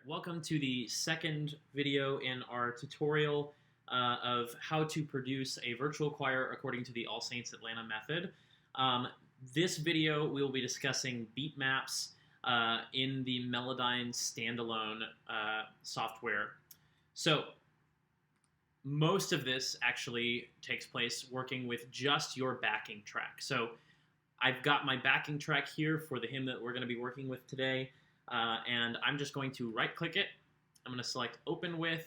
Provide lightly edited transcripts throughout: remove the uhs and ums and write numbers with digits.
Welcome to the second video in our tutorial of how to produce a virtual choir according to the All Saints Atlanta method. This video we will be discussing beat maps in the Melodyne standalone software. So most of this actually takes place working with just your backing track. So I've got my backing track here for the hymn that we're going to be working with today. And I'm just going to right-click it. I'm going to select Open With,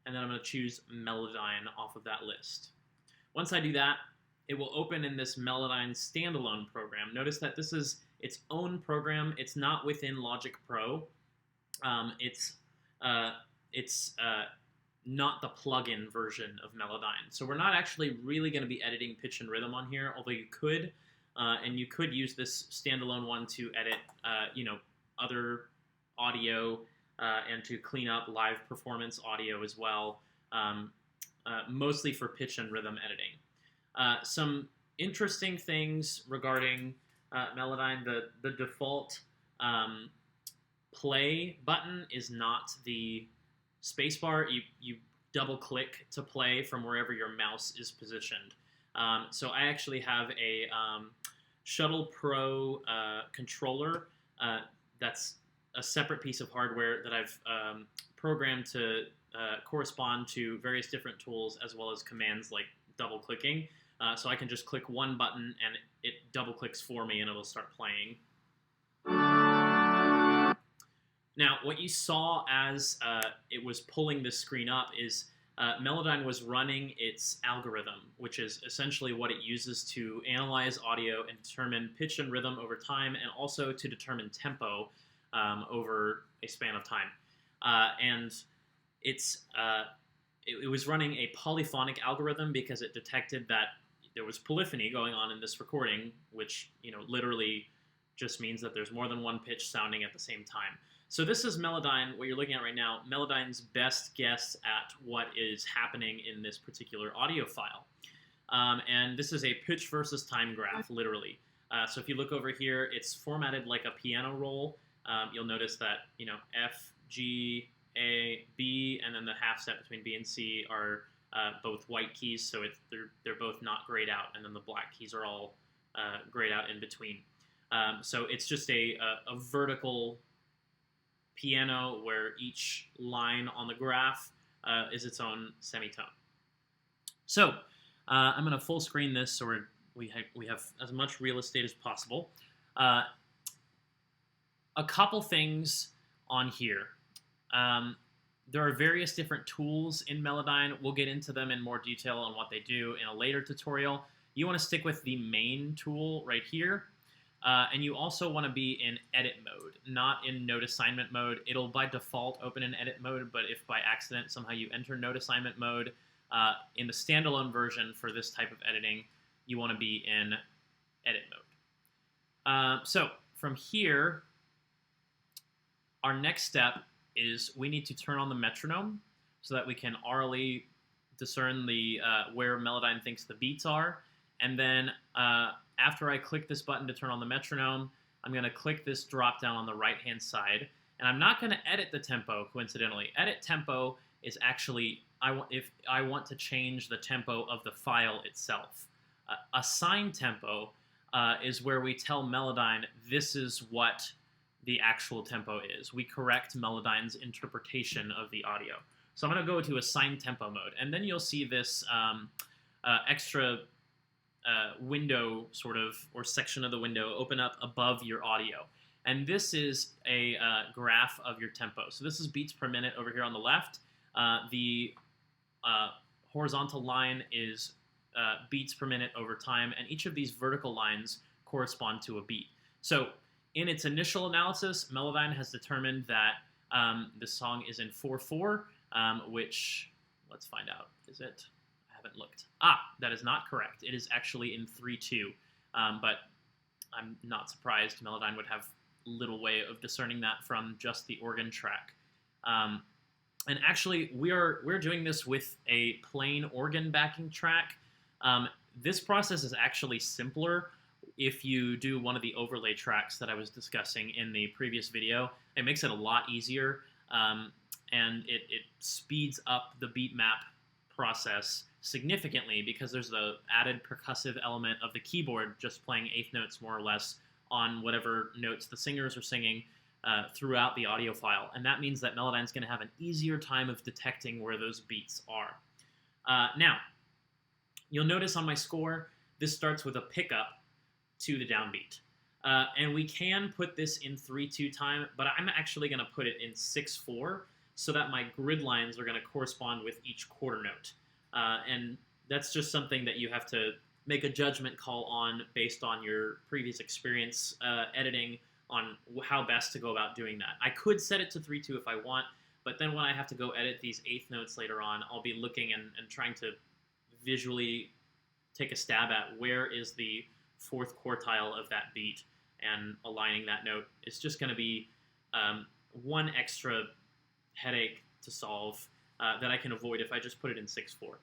and then I'm going to choose Melodyne off of that list. Once I do that, it will open in this Melodyne standalone program. Notice that this is its own program. It's not within Logic Pro. It's not the plugin version of Melodyne. So we're not actually really going to be editing pitch and rhythm on here, although you could. And you could use this standalone one to edit, other audio and to clean up live performance audio as well, mostly for pitch and rhythm editing. Some interesting things regarding Melodyne: the default play button is not the spacebar. You double click to play from wherever your mouse is positioned. So I actually have a Shuttle Pro controller. That's a separate piece of hardware that I've programmed to correspond to various different tools as well as commands like double clicking. So I can just click one button and it double clicks for me and it'll start playing. Now, what you saw as it was pulling this screen up is Melodyne was running its algorithm, which is essentially what it uses to analyze audio and determine pitch and rhythm over time, and also to determine tempo over a span of time. And it was running a polyphonic algorithm because it detected that there was polyphony going on in this recording, which literally just means that there's more than one pitch sounding at the same time. So this is Melodyne, what you're looking at right now, Melodyne's best guess at what is happening in this particular audio file. And this is a pitch versus time graph, literally. So if you look over here, it's formatted like a piano roll. You'll notice that, F, G, A, B, and then the half step between B and C are both white keys, so they're both not grayed out, and then the black keys are all grayed out in between. So it's just a vertical piano where each line on the graph is its own semitone. So I'm going to full screen this so we have as much real estate as possible. A couple things on here. There are various different tools in Melodyne. We'll get into them in more detail on what they do in a later tutorial. You want to stick with the main tool right here. And you also want to be in edit mode, not in note assignment mode. It'll by default open in edit mode, but if by accident somehow you enter note assignment mode, in the standalone version for this type of editing, you want to be in edit mode. So from here, our next step is we need to turn on the metronome so that we can aurally discern where Melodyne thinks the beats are. And then after I click this button to turn on the metronome, I'm going to click this drop down on the right-hand side. And I'm not going to edit the tempo, coincidentally. Edit tempo is actually, if I want to change the tempo of the file itself. Assign tempo is where we tell Melodyne this is what the actual tempo is. We correct Melodyne's interpretation of the audio. So I'm going to go to assign tempo mode. And then you'll see this extra window or section of the window open up above your audio. And this is a graph of your tempo. So this is beats per minute over here on the left. The horizontal line is beats per minute over time, and each of these vertical lines correspond to a beat. So in its initial analysis, Melodyne has determined that the song is in 4/4, which, let's find out, is it? Haven't looked. That is not correct. It is actually in 3/2, but I'm not surprised. Melodyne would have little way of discerning that from just the organ track. And actually, we're doing this with a plain organ backing track. This process is actually simpler if you do one of the overlay tracks that I was discussing in the previous video. It makes it a lot easier. and it speeds up the beat map process significantly because there's the added percussive element of the keyboard just playing eighth notes more or less on whatever notes the singers are singing throughout the audio file. And that means that Melodyne's going to have an easier time of detecting where those beats are. Now, you'll notice on my score, this starts with a pickup to the downbeat. And we can put this in 3/2 time, but I'm actually going to put it in 6/4 so that my grid lines are going to correspond with each quarter note. And that's just something that you have to make a judgment call on based on your previous experience editing on how best to go about doing that. I could set it to 3/2 if I want, but then when I have to go edit these eighth notes later on, I'll be looking and trying to visually take a stab at where is the fourth quartile of that beat, and aligning that note is just going to be one extra headache to solve that I can avoid if I just put it in 6/4.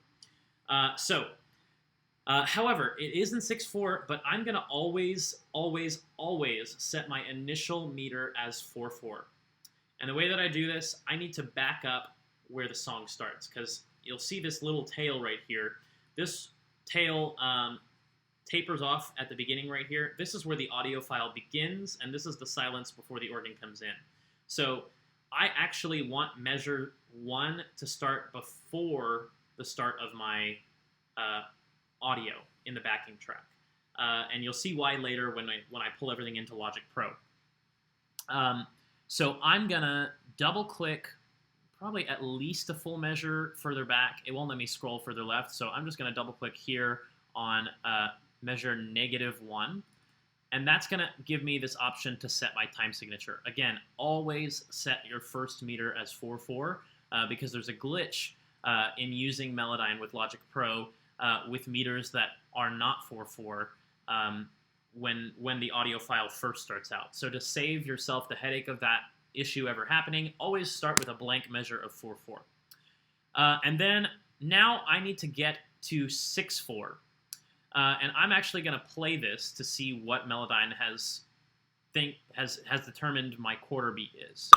However, it is in 6/4, but I'm going to always set my initial meter as 4/4. And the way that I do this, I need to back up where the song starts, because you'll see this little tail right here. This tail tapers off at the beginning right here. This is where the audio file begins, and this is the silence before the organ comes in. So I actually want measure 1 to start before the start of my audio in the backing track. And you'll see why later when I pull everything into Logic Pro. So I'm going to double-click probably at least a full measure further back. It won't let me scroll further left, so I'm just going to double-click here on measure -1. And that's going to give me this option to set my time signature. Again, always set your first meter as 4/4 because there's a glitch in using Melodyne with Logic Pro with meters that are not 4/4 when the audio file first starts out. So to save yourself the headache of that issue ever happening, always start with a blank measure of 4/4. And then now I need to get to 6/4. And I'm actually going to play this to see what Melodyne has determined my quarter beat is.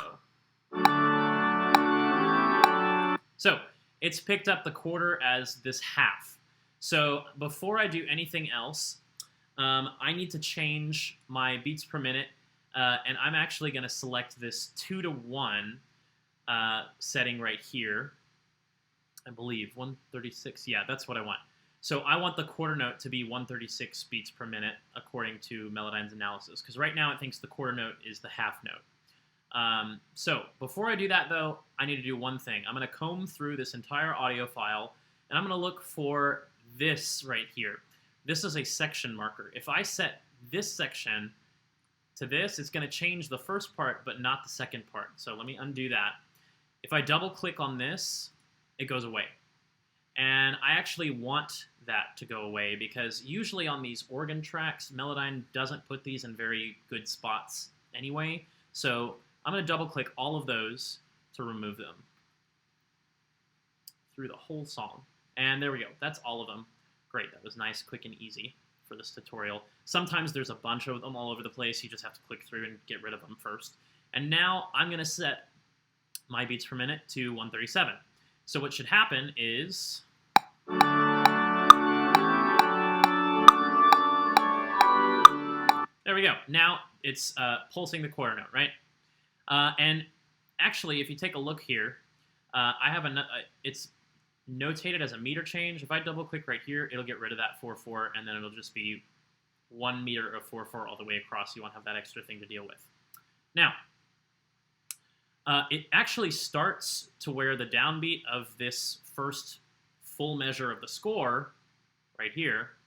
So it's picked up the quarter as this half. So before I do anything else, I need to change my beats per minute, and I'm actually going to select this 2:1 setting right here. I believe 136. Yeah, that's what I want. So I want the quarter note to be 136 beats per minute according to Melodyne's analysis, because right now it thinks the quarter note is the half note. So before I do that, though, I need to do one thing. I'm going to comb through this entire audio file, and I'm going to look for this right here. This is a section marker. If I set this section to this, it's going to change the first part, but not the second part. So let me undo that. If I double-click on this, it goes away. And I actually want that to go away because usually on these organ tracks, Melodyne doesn't put these in very good spots anyway. So I'm going to double-click all of those to remove them through the whole song. And there we go. That's all of them. Great. That was nice, quick, and easy for this tutorial. Sometimes there's a bunch of them all over the place. You just have to click through and get rid of them first. And now I'm going to set my beats per minute to 137. So what should happen is there we go. Now it's pulsing the quarter note, right? And actually, if you take a look here, I have it's notated as a meter change. If I double-click right here, it'll get rid of that 4/4, and then it'll just be 1 meter of 4/4 all the way across. You won't have that extra thing to deal with. Now, it actually starts to where the downbeat of this first full measure of the score, right here,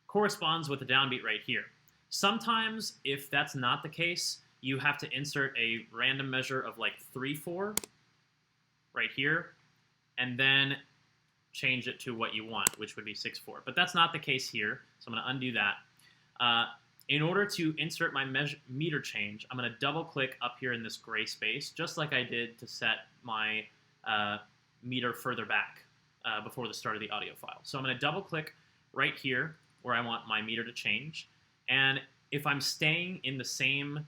corresponds with the downbeat right here. Sometimes, if that's not the case, you have to insert a random measure of like 3/4 right here, and then change it to what you want, which would be 6/4. But that's not the case here, so I'm going to undo that. In order to insert my meter change, I'm going to double-click up here in this gray space, just like I did to set my meter further back before the start of the audio file. So I'm going to double-click right here where I want my meter to change. And if I'm staying in the same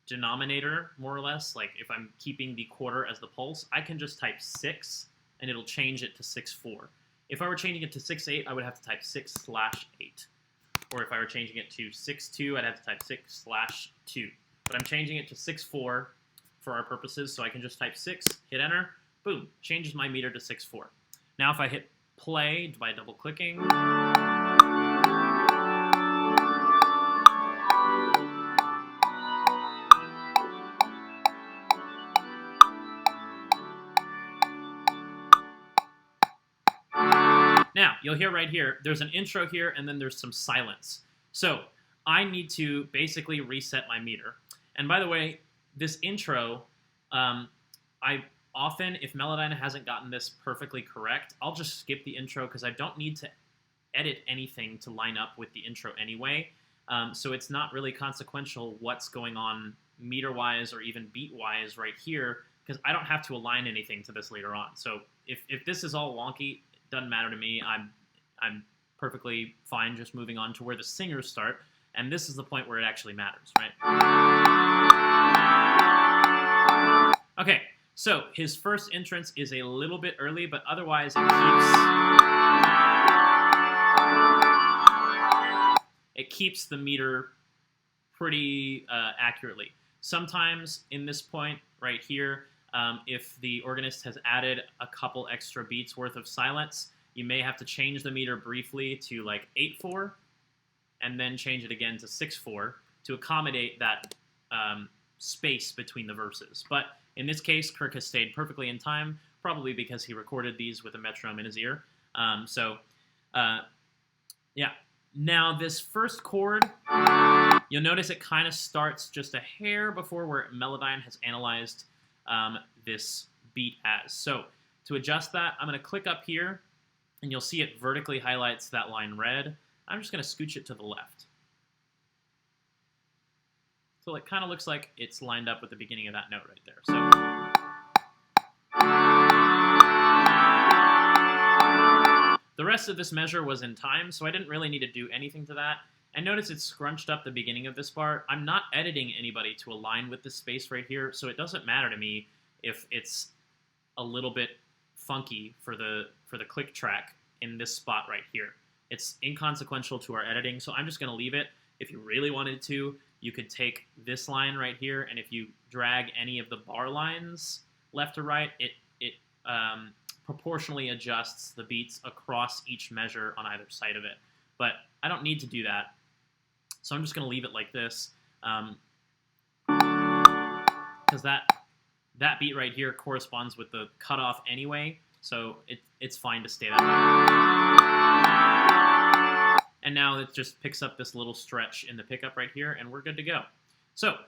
denominator, more or less, like if I'm keeping the quarter as the pulse, I can just type 6 and it'll change it to 6/4. If I were changing it to 6/8, I would have to type 6/8. Or if I were changing it to 6/2, I'd have to type 6/2. But I'm changing it to 6/4 for our purposes, so I can just type 6, hit enter, boom, changes my meter to 6/4. Now if I hit play by double clicking, now you'll hear right here, there's an intro here and then there's some silence. So I need to basically reset my meter. And by the way, this intro, I often, if Melodyne hasn't gotten this perfectly correct, I'll just skip the intro because I don't need to edit anything to line up with the intro anyway. So it's not really consequential what's going on meter-wise or even beat-wise right here, because I don't have to align anything to this later on. So if this is all wonky, it doesn't matter to me. I'm perfectly fine just moving on to where the singers start, and this is the point where it actually matters, right? Okay, so his first entrance is a little bit early, but otherwise it keeps the meter pretty accurately. Sometimes in this point right here, if the organist has added a couple extra beats worth of silence, you may have to change the meter briefly to like 8/4, and then change it again to 6/4 to accommodate that space between the verses. But in this case, Kirk has stayed perfectly in time, probably because he recorded these with a metronome in his ear. Yeah. Now, this first chord, you'll notice it kind of starts just a hair before where Melodyne has analyzed this beat as. So to adjust that, I'm going to click up here, and you'll see it vertically highlights that line red. I'm just going to scooch it to the left. So it kind of looks like it's lined up with the beginning of that note right there. So the rest of this measure was in time, so I didn't really need to do anything to that. And notice it's scrunched up the beginning of this bar. I'm not editing anybody to align with this space right here, so it doesn't matter to me if it's a little bit funky for the click track in this spot right here. It's inconsequential to our editing, so I'm just going to leave it. If you really wanted to, you could take this line right here, and if you drag any of the bar lines left to right, it proportionally adjusts the beats across each measure on either side of it. But I don't need to do that, so I'm just going to leave it like this, because that beat right here corresponds with the cutoff anyway, so it's fine to stay that way. And now it just picks up this little stretch in the pickup right here, and we're good to go. So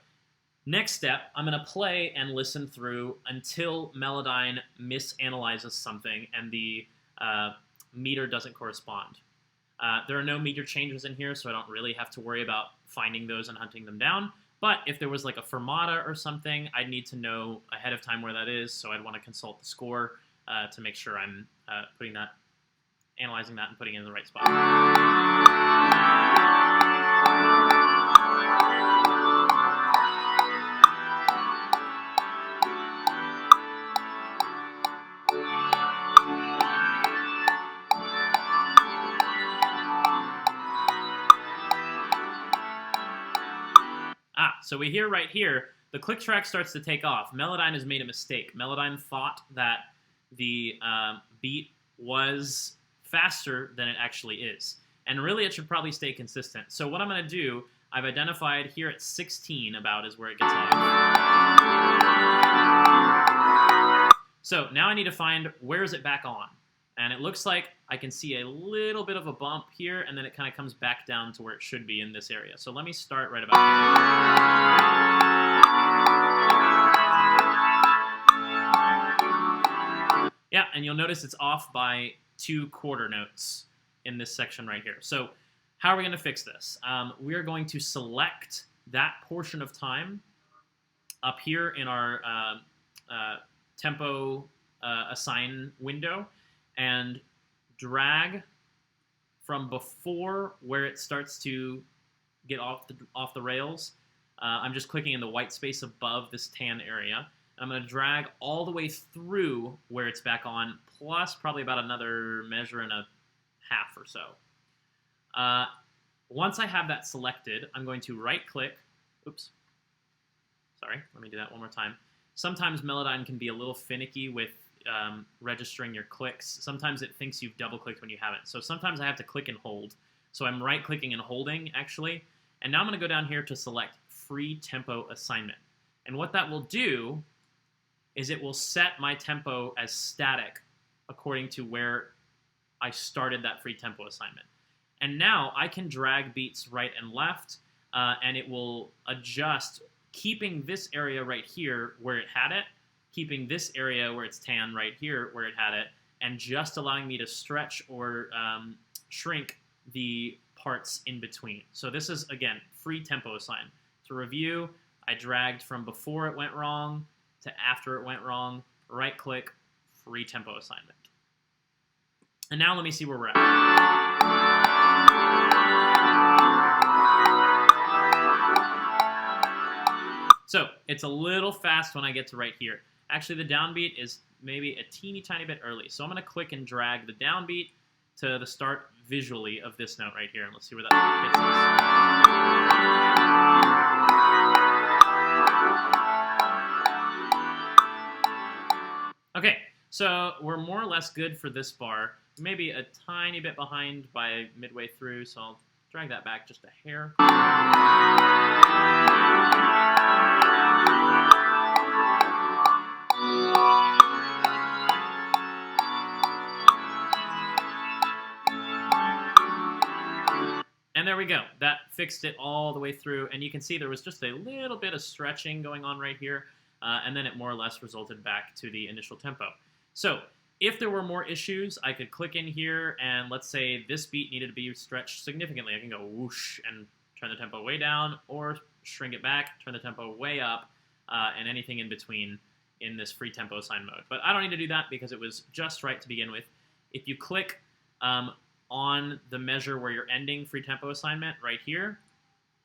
next step, I'm going to play and listen through until Melodyne misanalyzes something and the meter doesn't correspond. There are no meter changes in here, so I don't really have to worry about finding those and hunting them down. But if there was like a fermata or something, I'd need to know ahead of time where that is, so I'd want to consult the score to make sure I'm analyzing that and putting it in the right spot. So we hear right here, the click track starts to take off. Melodyne has made a mistake. Melodyne thought that the beat was faster than it actually is. And really, it should probably stay consistent. So what I'm going to do, I've identified here at 16 about is where it gets off. So now I need to find where is it back on. And it looks like I can see a little bit of a bump here, and then it kind of comes back down to where it should be in this area. So let me start right about here. Yeah, and you'll notice it's off by 2 quarter notes in this section right here. So how are we going to fix this? We're going to select that portion of time up here in our tempo assign window, and drag from before where it starts to get off the rails I'm just clicking in the white space above this tan area. And I'm going to drag all the way through where it's back on, plus probably about another measure and a half or so. Once I have that selected, I'm going to right-click. Oops. Sorry, let me do that one more time. Sometimes Melodyne can be a little finicky with registering your clicks. Sometimes it thinks you've double-clicked when you haven't. So sometimes I have to click and hold. So I'm right-clicking and holding, actually. And now I'm going to go down here to select Free Tempo Assignment. And what that will do is it will set my tempo as static according to where I started that free tempo assignment. And now I can drag beats right and left, and it will adjust, keeping this area right here where it had it, keeping this area where it's tan right here where it had it, and just allowing me to stretch or shrink the parts in between. So this is, again, free tempo assign. To review, I dragged from before it went wrong to after it went wrong, right-click, free tempo assignment. And now let me see where we're at. So it's a little fast when I get to right here. Actually, the downbeat is maybe a teeny tiny bit early. So I'm going to click and drag the downbeat to the start visually of this note right here. And let's see where that gets us. Okay, so we're more or less good for this bar. Maybe a tiny bit behind by midway through, so I'll drag that back just a hair. And there we go. That fixed it all the way through, and you can see there was just a little bit of stretching going on right here, and then it more or less resulted back to the initial tempo. So if there were more issues, I could click in here, and let's say this beat needed to be stretched significantly. I can go whoosh and turn the tempo way down, or shrink it back, turn the tempo way up, and anything in between in this free tempo assign mode. But I don't need to do that because it was just right to begin with. If you click on the measure where you're ending free tempo assignment right here,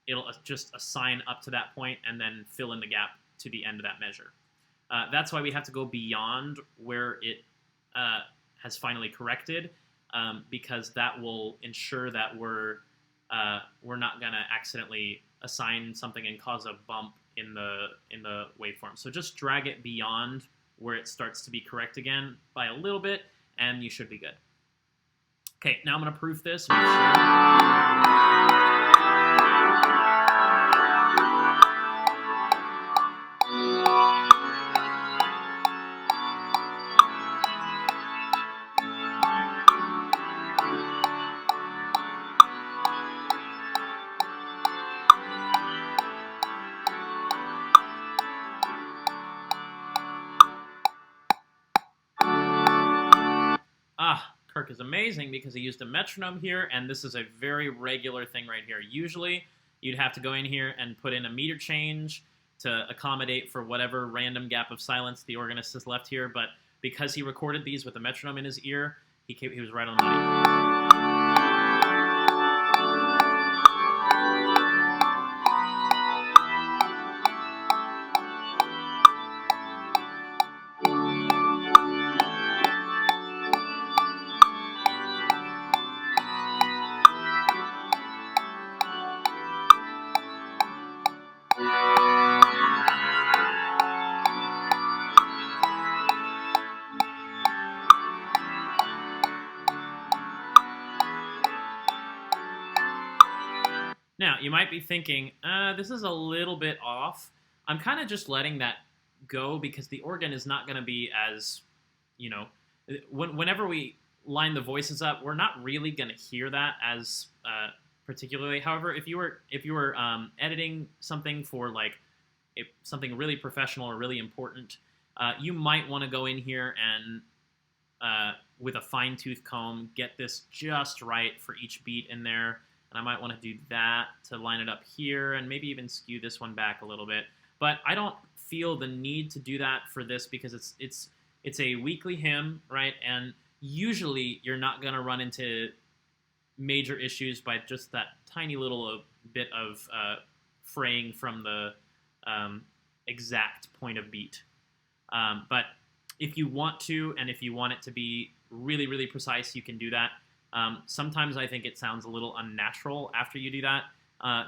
it'll just assign up to that point and then fill in the gap to the end of that measure. That's why we have to go beyond where it has finally corrected, because that will ensure that we're not going to accidentally assign something and cause a bump in the waveform. So just drag it beyond where it starts to be correct again by a little bit, and you should be good. Okay, now I'm going to proof this. Make sure. Kirk is amazing because he used a metronome here, and this is a very regular thing right here. Usually, you'd have to go in here and put in a meter change to accommodate for whatever random gap of silence the organist has left here, but because he recorded these with a metronome in his ear, he was right on the money. Now, you might be thinking, this is a little bit off. I'm kind of just letting that go because the organ is not going to be as, whenever we line the voices up, we're not really going to hear that as particularly. However, if you were editing something for like something really professional or really important, you might want to go in here and with a fine-tooth comb get this just right for each beat in there. And I might want to do that to line it up here and maybe even skew this one back a little bit. But I don't feel the need to do that for this because it's a weekly hymn, right? And usually you're not going to run into major issues by just that tiny little bit of fraying from the exact point of beat. But if you want to, and if you want it to be really, really precise, you can do that. Sometimes I think it sounds a little unnatural after you do that,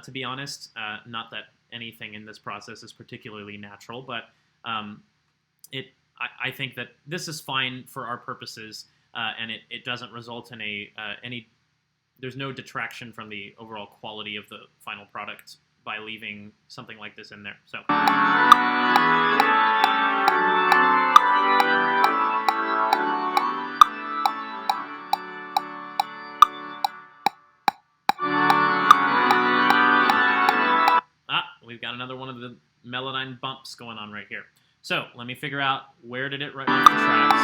to be honest. Not that anything in this process is particularly natural, but I think that this is fine for our purposes, and it doesn't result in there's no detraction from the overall quality of the final product by leaving something like this in there. So. We've got another one of the Melodyne bumps going on right here. So let me figure out where did it write off the tracks.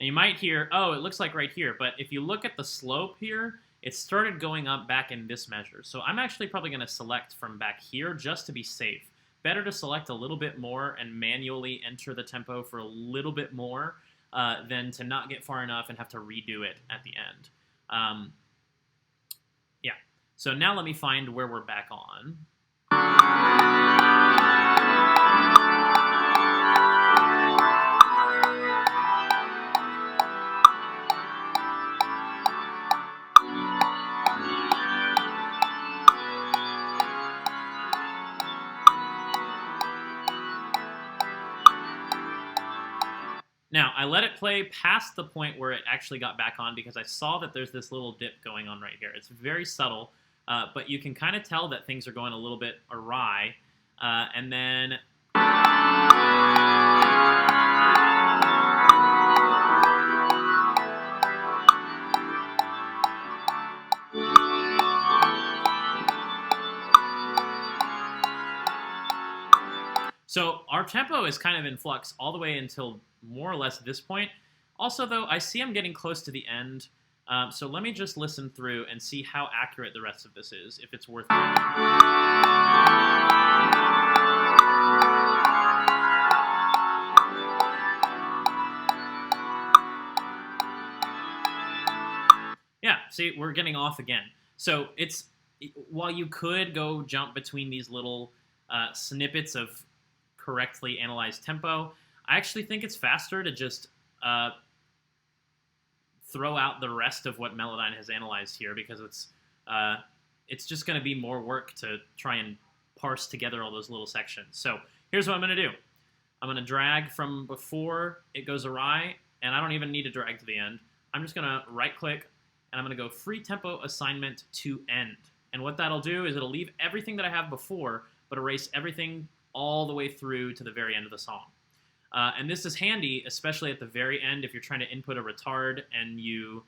And you might hear, oh, it looks like right here. But if you look at the slope here, it started going up back in this measure. So I'm actually probably going to select from back here just to be safe. Better to select a little bit more and manually enter the tempo for a little bit more than to not get far enough and have to redo it at the end. Yeah, so now let me find where we're back on. Now, I let it play past the point where it actually got back on because I saw that there's this little dip going on right here. It's very subtle, but you can kind of tell that things are going a little bit awry. And then... So our tempo is kind of in flux all the way until more or less this point. Also, though, I see I'm getting close to the end, so let me just listen through and see how accurate the rest of this is, if it's worth doing. Yeah, see, we're getting off again. So while you could go jump between these little snippets of correctly analyzed tempo, I actually think it's faster to just throw out the rest of what Melodyne has analyzed here, because it's just going to be more work to try and parse together all those little sections. So here's what I'm going to do. I'm going to drag from before it goes awry, and I don't even need to drag to the end. I'm just going to right-click, and I'm going to go Free Tempo Assignment to End. And what that'll do is it'll leave everything that I have before, but erase everything all the way through to the very end of the song. And this is handy, especially at the very end if you're trying to input a retard and you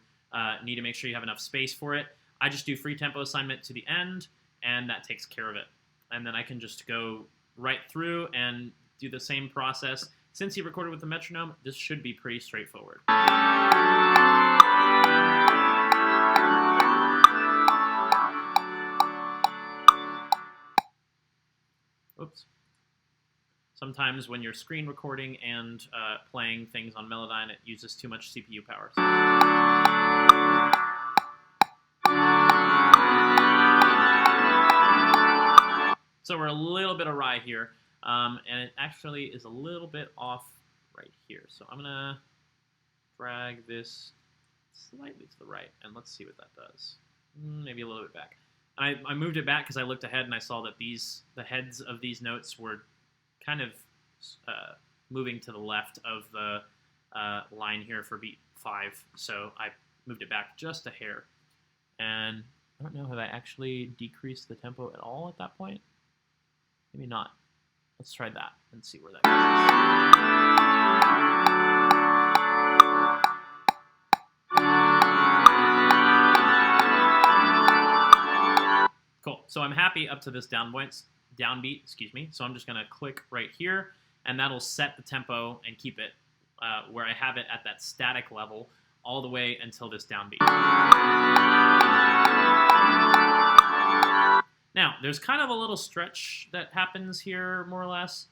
need to make sure you have enough space for it. I just do Free Tempo Assignment to the end, and that takes care of it. And then I can just go right through and do the same process. Since he recorded with the metronome, this should be pretty straightforward. Oops. Sometimes when you're screen recording and playing things on Melodyne, it uses too much CPU power. So we're a little bit awry here, and it actually is a little bit off right here. So I'm going to drag this slightly to the right, and let's see what that does. Maybe a little bit back. I moved it back because I looked ahead and I saw that the heads of these notes were kind of moving to the left of the line here for beat 5, so I moved it back just a hair. And I don't know, have I actually decreased the tempo at all at that point? Maybe not. Let's try that and see where that goes. Cool. So I'm happy up to this downbeat, excuse me. So I'm just going to click right here, and that'll set the tempo and keep it where I have it at that static level all the way until this downbeat. Now, there's kind of a little stretch that happens here, more or less.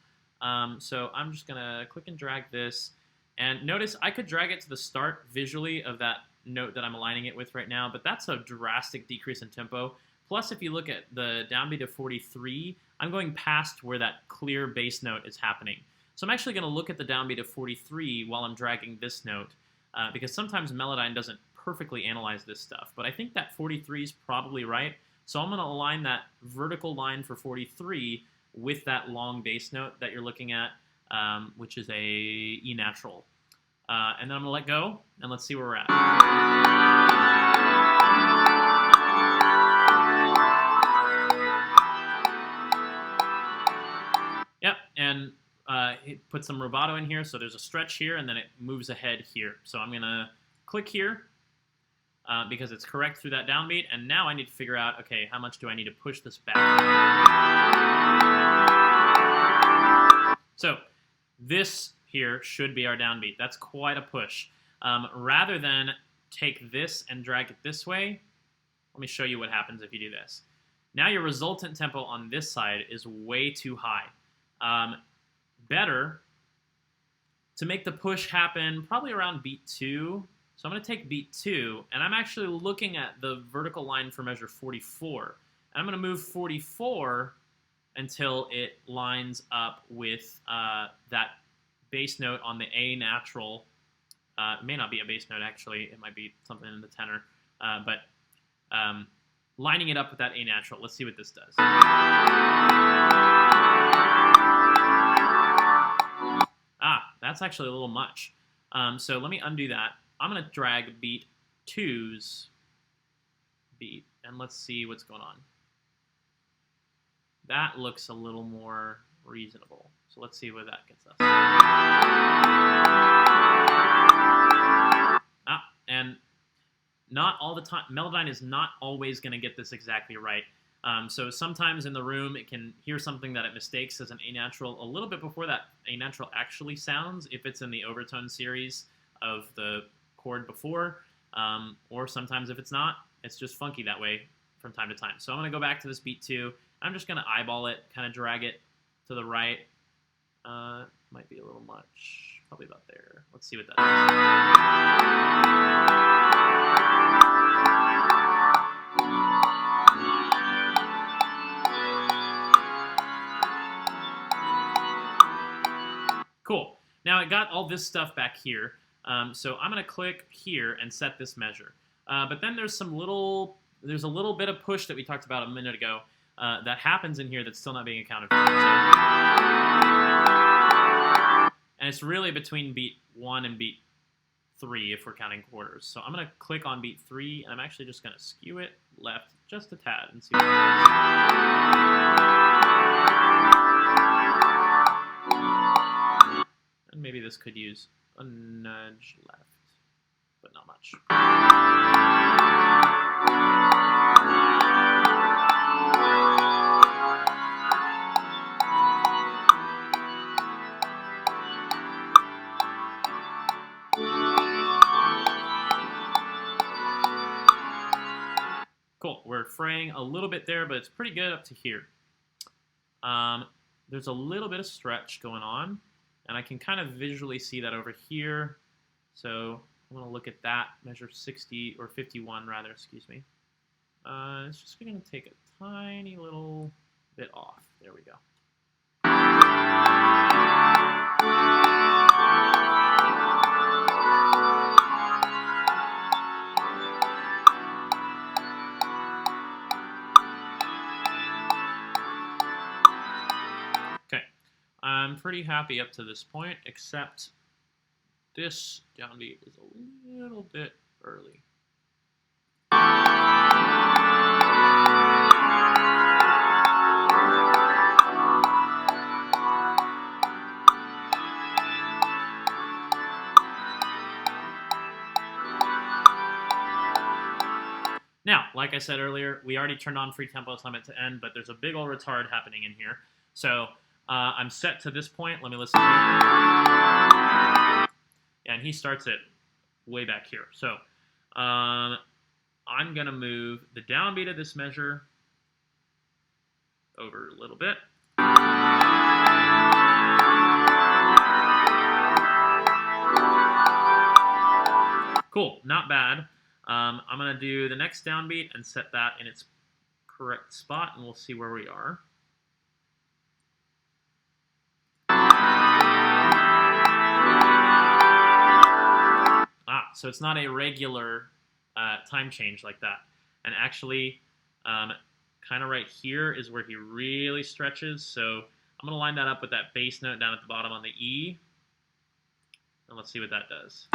So I'm just going to click and drag this. And notice I could drag it to the start visually of that note that I'm aligning it with right now, but that's a drastic decrease in tempo. Plus, if you look at the downbeat of 43, I'm going past where that clear bass note is happening. So I'm actually going to look at the downbeat of 43 while I'm dragging this note, because sometimes Melodyne doesn't perfectly analyze this stuff. But I think that 43 is probably right. So I'm going to align that vertical line for 43 with that long bass note that you're looking at, which is a E natural. And then I'm going to let go, and let's see where we're at. Yep, and it put some rubato in here, so there's a stretch here, and then it moves ahead here. So I'm going to click here because it's correct through that downbeat, and now I need to figure out, okay, how much do I need to push this back? So this here should be our downbeat. That's quite a push. Rather than take this and drag it this way, let me show you what happens if you do this. Now your resultant tempo on this side is way too high. Better to make the push happen probably around beat 2. So I'm going to take beat 2, and I'm actually looking at the vertical line for measure 44. And I'm going to move 44 until it lines up with that bass note on the A natural. It may not be a bass note, actually. It might be something in the tenor. But lining it up with that A natural. Let's see what this does. That's actually a little much. So let me undo that. I'm going to drag beat 2's beat, and let's see what's going on. That looks a little more reasonable. So let's see where that gets us. And not all the time. Melodyne is not always going to get this exactly right. So sometimes in the room, it can hear something that it mistakes as an A natural a little bit before that A natural actually sounds, if it's in the overtone series of the chord before, or sometimes if it's not, it's just funky that way from time to time. So I'm going to go back to this beat 2. I'm just going to eyeball it, kind of drag it to the right. Might be a little much, probably about there. Let's see what that is. Cool. Now it got all this stuff back here. So I'm going to click here and set this measure. But then there's a little bit of push that we talked about a minute ago that happens in here that's still not being accounted for. And it's really between beat 1 and beat 3 if we're counting quarters. So I'm going to click on beat 3, and I'm actually just going to skew it left just a tad and see what happens. And maybe this could use a nudge left, but not much. Cool, we're fraying a little bit there, but it's pretty good up to here. There's a little bit of stretch going on, and I can kind of visually see that over here. So I'm going to look at that, measure 60, or 51 rather, excuse me. It's just going to take a tiny little bit off. There we go. Okay, I'm pretty happy up to this point, except this downbeat is a little bit early. Now, like I said earlier, we already turned on free tempo limit to end, but there's a big old retard happening in here. So I'm set to this point. Let me listen. And he starts it way back here. So I'm going to move the downbeat of this measure over a little bit. Cool, not bad. I'm going to do the next downbeat and set that in its correct spot, and we'll see where we are. So it's not a regular time change like that. And actually, kind of right here is where he really stretches. So I'm going to line that up with that bass note down at the bottom on the E. And let's see what that does.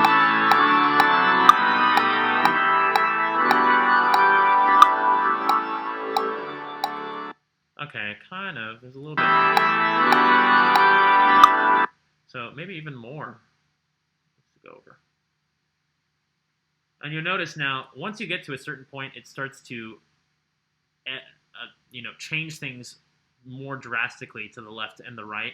Okay, kind of. There's a little bit. So maybe even more. Let's go over. And you'll notice now, once you get to a certain point, it starts to, change things more drastically to the left and the right.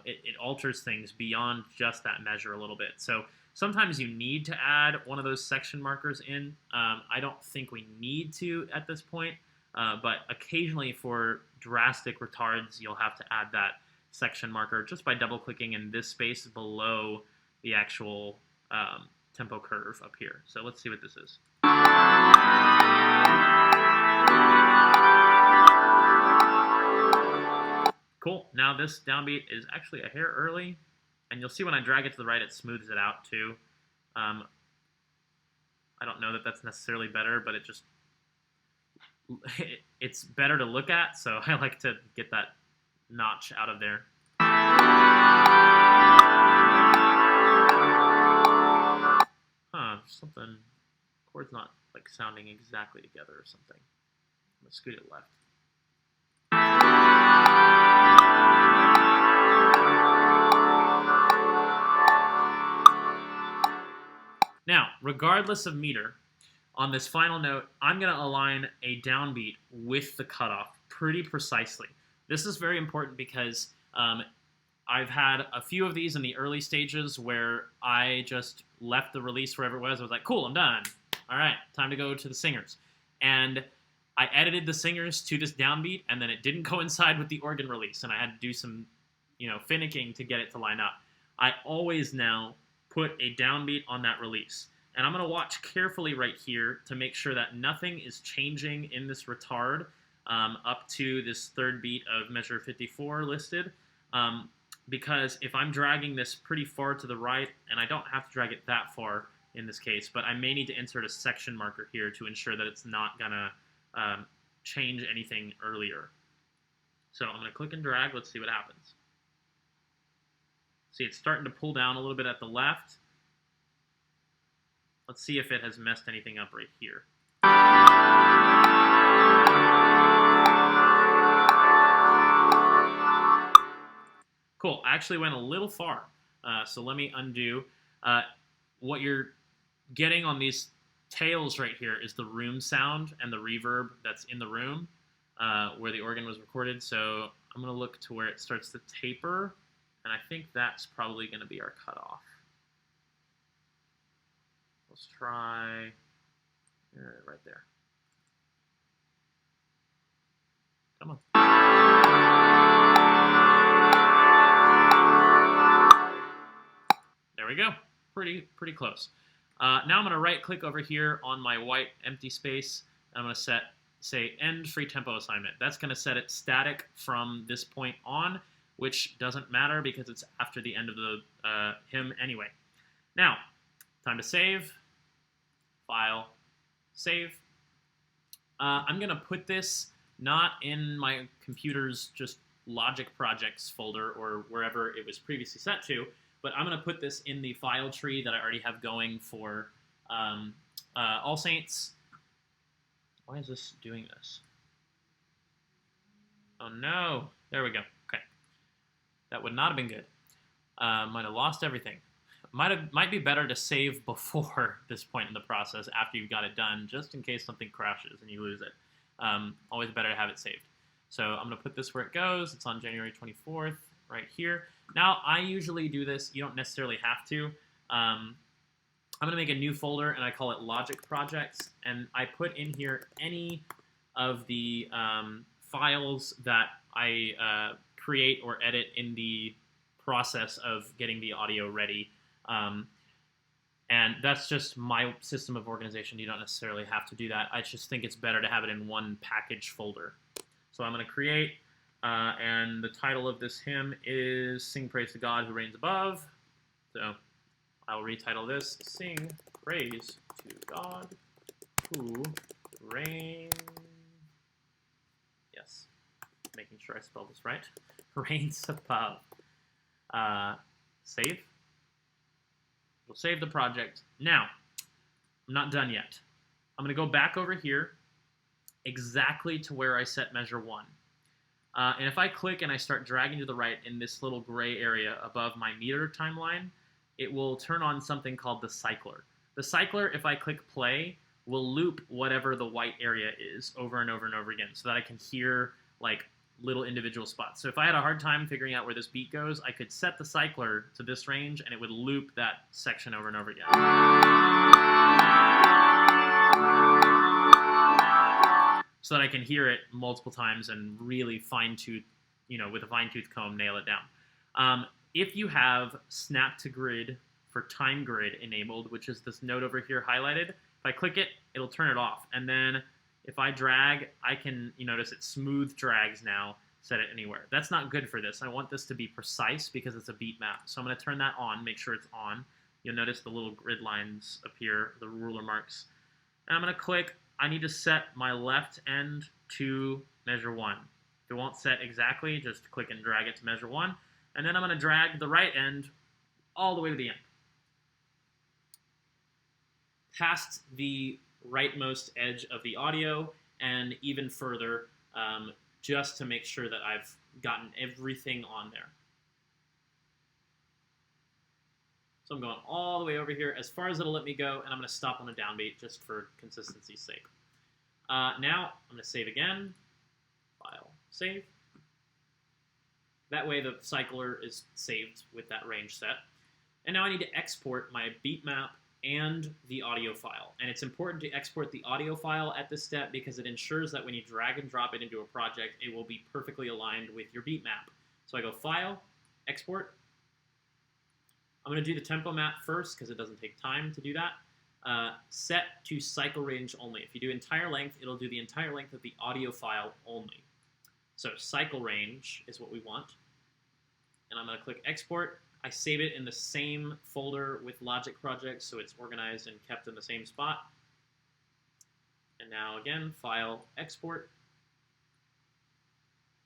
It alters things beyond just that measure a little bit. So sometimes you need to add one of those section markers in. I don't think we need to at this point, but occasionally for drastic retards, you'll have to add that section marker just by double-clicking in this space below the actual tempo curve up here. So let's see what this is. Cool. Now this downbeat is actually a hair early, and you'll see when I drag it to the right, it smooths it out too. I don't know that that's necessarily better, but it's better to look at, so I like to get that notch out of there. Something, chord's not like sounding exactly together or something. I'm gonna scoot it left. Now, regardless of meter, on this final note, I'm going to align a downbeat with the cutoff pretty precisely. This is very important because I've had a few of these in the early stages where I just left the release wherever it was. I was like, cool, I'm done. All right, time to go to the singers. And I edited the singers to this downbeat, and then it didn't coincide with the organ release, and I had to do some, finicking to get it to line up. I always now put a downbeat on that release. And I'm going to watch carefully right here to make sure that nothing is changing in this retard up to this third beat of measure 54 listed. Because if I'm dragging this pretty far to the right, and I don't have to drag it that far in this case, but I may need to insert a section marker here to ensure that it's not going to change anything earlier. So I'm going to click and drag. Let's see what happens. See, it's starting to pull down a little bit at the left. Let's see if it has messed anything up right here. Cool, I actually went a little far. So let me undo. What you're getting on these tails right here is the room sound and the reverb that's in the room where the organ was recorded. So I'm going to look to where it starts to taper, and I think that's probably going to be our cutoff. Let's try right there. Come on. There we go. Pretty close. Now I'm going to right-click over here on my white empty space. I'm going to say end free tempo assignment. That's going to set it static from this point on, which doesn't matter because it's after the end of the hymn anyway. Now, time to save. File, save. I'm going to put this not in my computer's just Logic Projects folder or wherever it was previously set to, but I'm going to put this in the file tree that I already have going for All Saints. Why is this doing this? Oh no, there we go. Okay, that would not have been good. Might have lost everything. Might be better to save before this point in the process after you've got it done, just in case something crashes and you lose it. Always better to have it saved. So I'm going to put this where it goes. It's on January 24th right here. Now, I usually do this. You don't necessarily have to. I'm going to make a new folder, and I call it Logic Projects. And I put in here any of the files that I create or edit in the process of getting the audio ready. And that's just my system of organization. You don't necessarily have to do that. I just think it's better to have it in one package folder. So I'm going to create, and the title of this hymn is Sing Praise to God Who Reigns Above. So I'll retitle this, Sing Praise to God Who Reigns, yes, making sure I spelled this right, reigns above. Save. We'll save the project. Now, I'm not done yet. I'm going to go back over here exactly to where I set measure 1. And if I click and I start dragging to the right in this little gray area above my meter timeline, it will turn on something called the cycler. The cycler, if I click play, will loop whatever the white area is over and over and over again so that I can hear like little individual spots. So if I had a hard time figuring out where this beat goes, I could set the cycler to this range and it would loop that section over and over again. So that I can hear it multiple times and really fine-tooth, with a fine-tooth comb, nail it down. If you have snap to grid for time grid enabled, which is this node over here highlighted, if I click it, it'll turn it off. And then if I drag, I can, notice it smooth drags now, set it anywhere. That's not good for this. I want this to be precise because it's a beat map. So I'm going to turn that on, make sure it's on. You'll notice the little grid lines appear, the ruler marks. And I'm going to click, I need to set my left end to measure 1. If it won't set exactly, just click and drag it to measure 1. And then I'm going to drag the right end all the way to the end, past the rightmost edge of the audio and even further, just to make sure that I've gotten everything on there. So I'm going all the way over here as far as it'll let me go, and I'm going to stop on a downbeat just for consistency's sake. Now I'm going to save again, file, save. That way the cycler is saved with that range set. And now I need to export my beat map and the audio file. And it's important to export the audio file at this step because it ensures that when you drag and drop it into a project, it will be perfectly aligned with your beat map. So I go File, Export. I'm going to do the tempo map first because it doesn't take time to do that. Set to cycle range only. If you do entire length, it'll do the entire length of the audio file only. So cycle range is what we want. And I'm going to click Export. I save it in the same folder with Logic projects, so it's organized and kept in the same spot. And now again, File, Export.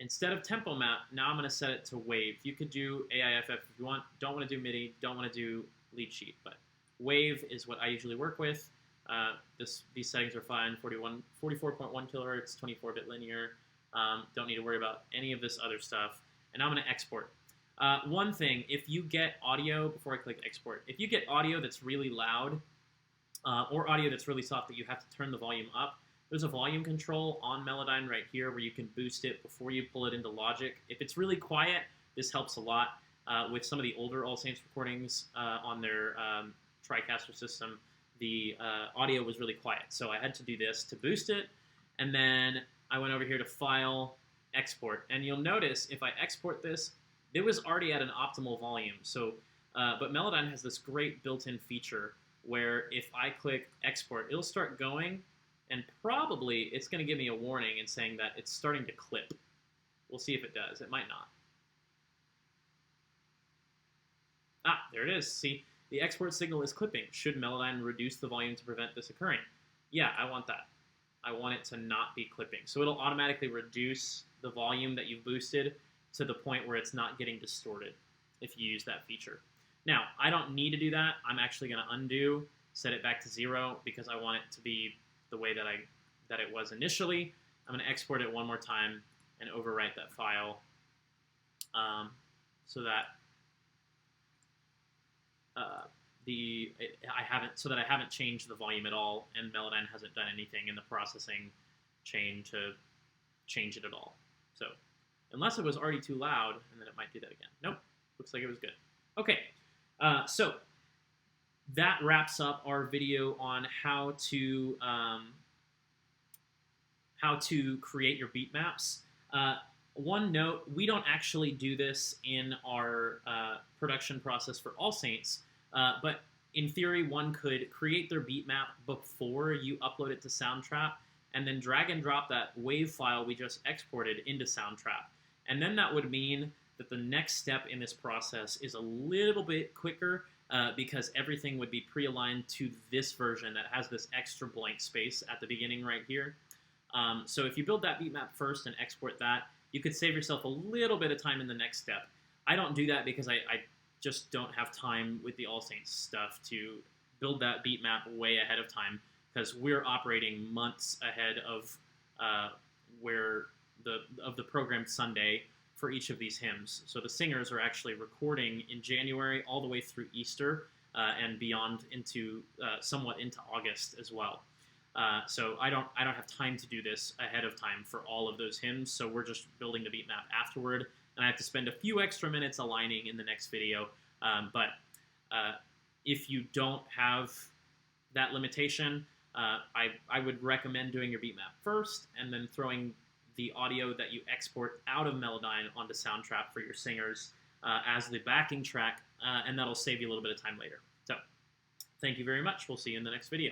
Instead of tempo map, now I'm going to set it to wave. You could do AIFF if you want. Don't want to do MIDI. Don't want to do lead sheet. But wave is what I usually work with. These settings are fine. 44.1 kilohertz, 24-bit linear. Don't need to worry about any of this other stuff. And I'm going to export. One thing, if you get audio, before I click export, if you get audio that's really loud or audio that's really soft that you have to turn the volume up, there's a volume control on Melodyne right here where you can boost it before you pull it into Logic. If it's really quiet, this helps a lot. With some of the older All Saints recordings on their TriCaster system, the audio was really quiet. So I had to do this to boost it, and then I went over here to File, Export. And you'll notice if I export this, it was already at an optimal volume. So, but Melodyne has this great built-in feature where if I click Export, it'll start going, and probably it's going to give me a warning and saying that it's starting to clip. We'll see if it does. It might not. Ah, there it is. See, the export signal is clipping. Should Melodyne reduce the volume to prevent this occurring? Yeah, I want that. I want it to not be clipping. So it'll automatically reduce the volume that you've boosted to the point where it's not getting distorted if you use that feature. Now, I don't need to do that. I'm actually going to undo, set it back to 0 because I want it to be the way that it was initially. I'm going to export it one more time and overwrite that file so that I haven't changed the volume at all, and Melodyne hasn't done anything in the processing chain to change it at all. So unless it was already too loud, and then it might do that again. Nope, looks like it was good. Okay, so that wraps up our video on how to create your beat maps. One note, we don't actually do this in our production process for All Saints, but in theory, one could create their beat map before you upload it to Soundtrap, and then drag and drop that WAV file we just exported into Soundtrap. And then that would mean that the next step in this process is a little bit quicker because everything would be pre-aligned to this version that has this extra blank space at the beginning right here. So if you build that beat map first and export that, you could save yourself a little bit of time in the next step. I don't do that because I just don't have time with the All Saints stuff to build that beat map way ahead of time, because we're operating months ahead of the programmed Sunday for each of these hymns. So the singers are actually recording in January all the way through Easter and beyond into somewhat into August as well. So I don't have time to do this ahead of time for all of those hymns. So we're just building the beat map afterward, and I have to spend a few extra minutes aligning in the next video. But if you don't have that limitation, I would recommend doing your beat map first and then throwing the audio that you export out of Melodyne onto Soundtrap for your singers as the backing track, and that'll save you a little bit of time later. So thank you very much. We'll see you in the next video.